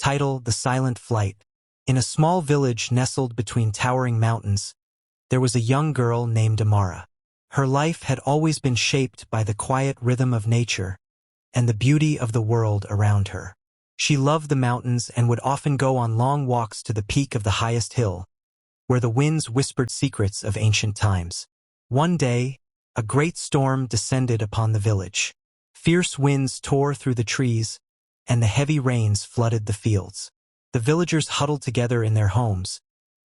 Title: The Silent Flight. In a small village nestled between towering mountains, there was a young girl named Amara. Her life had always been shaped by the quiet rhythm of nature and the beauty of the world around her. She loved the mountains and would often go on long walks to the peak of the highest hill, where the winds whispered secrets of ancient times. One day, a great storm descended upon the village. Fierce winds tore through the trees, and the heavy rains flooded the fields. The villagers huddled together in their homes,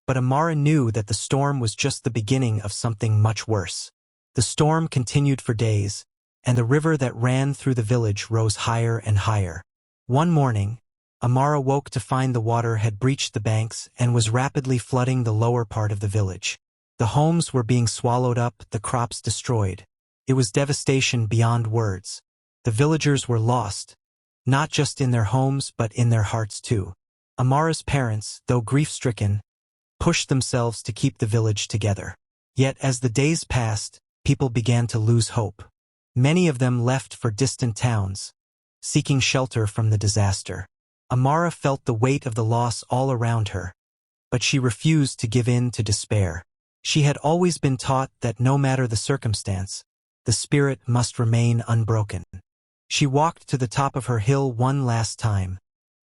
but Amara knew that the storm was just the beginning of something much worse. The storm continued for days, and the river that ran through the village rose higher and higher. One morning, Amara woke to find the water had breached the banks and was rapidly flooding the lower part of the village. The homes were being swallowed up, the crops destroyed. It was devastation beyond words. The villagers were lost, not just in their homes but in their hearts too. Amara's parents, though grief-stricken, pushed themselves to keep the village together. Yet as the days passed, people began to lose hope. Many of them left for distant towns, seeking shelter from the disaster. Amara felt the weight of the loss all around her, but she refused to give in to despair. She had always been taught that no matter the circumstance, the spirit must remain unbroken. She walked to the top of her hill one last time,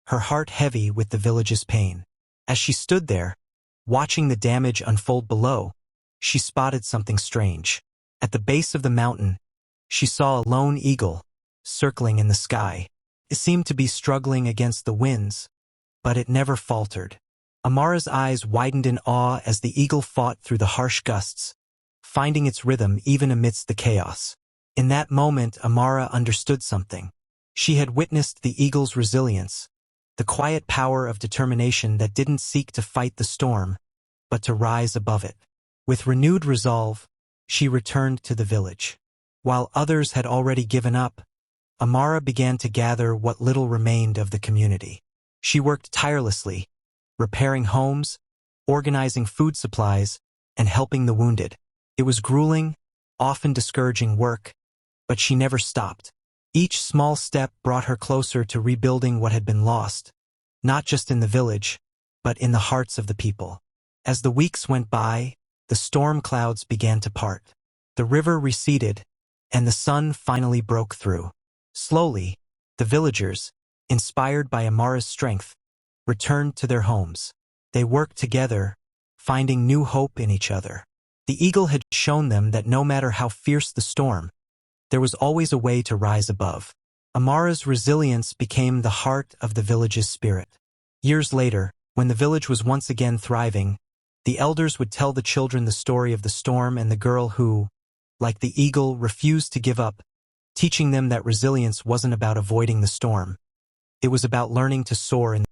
her heart heavy with the village's pain. As she stood there, watching the damage unfold below, she spotted something strange. At the base of the mountain, she saw a lone eagle, circling in the sky. It seemed to be struggling against the winds, but it never faltered. Amara's eyes widened in awe as the eagle fought through the harsh gusts, finding its rhythm even amidst the chaos. In that moment, Amara understood something. She had witnessed the eagle's resilience, the quiet power of determination that didn't seek to fight the storm, but to rise above it. With renewed resolve, she returned to the village. While others had already given up, Amara began to gather what little remained of the community. She worked tirelessly, repairing homes, organizing food supplies, and helping the wounded. It was grueling, often discouraging work, but she never stopped. Each small step brought her closer to rebuilding what had been lost, not just in the village, but in the hearts of the people. As the weeks went by, the storm clouds began to part. The river receded, and the sun finally broke through. Slowly, the villagers, inspired by Amara's strength, returned to their homes. They worked together, finding new hope in each other. The eagle had shown them that no matter how fierce the storm, there was always a way to rise above. Amara's resilience became the heart of the village's spirit. Years later, when the village was once again thriving, the elders would tell the children the story of the storm and the girl who, like the eagle, refused to give up, teaching them that resilience wasn't about avoiding the storm. It was about learning to soar in